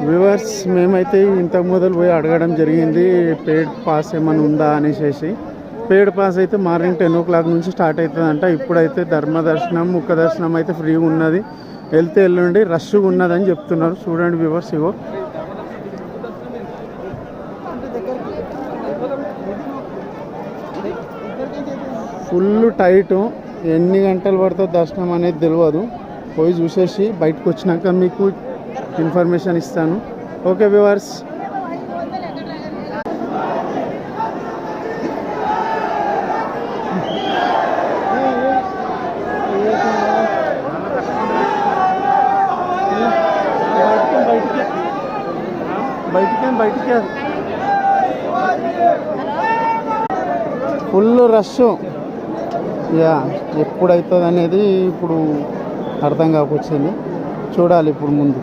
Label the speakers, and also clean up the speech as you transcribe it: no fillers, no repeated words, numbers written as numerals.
Speaker 1: Viewers మేమైతే ఇంతకు మొదలు పోయి అడగడం జరిగింది పెయిడ్ పాస్ ఏమైనా ఉందా అనేసి. పెయిడ్ పాస్ అయితే మార్నింగ్ 10 o'clock నుంచి స్టార్ట్ అవుతుందంట. ఇప్పుడైతే ధర్మ దర్శనం ముఖ దర్శనం అయితే ఫ్రీగా ఉన్నది. వెళ్తే వెళ్ళండి, రష్గా ఉన్నదని చెప్తున్నారు. చూడండి వ్యూవర్స్, ఇగో ఫుల్ టైటు. ఎన్ని గంటలు పడుతుందో దర్శనం అనేది తెలియదు. పోయి చూసేసి బయటకు వచ్చినాక మీకు ఇన్ఫర్మేషన్ ఇస్తాను. Okay viewers. బయటికి ఫుల్ రష్. ఎప్పుడవుతుంది అనేది ఇప్పుడు అర్థం కాకొచ్చింది. చూడాలి ఇప్పుడు ముందు.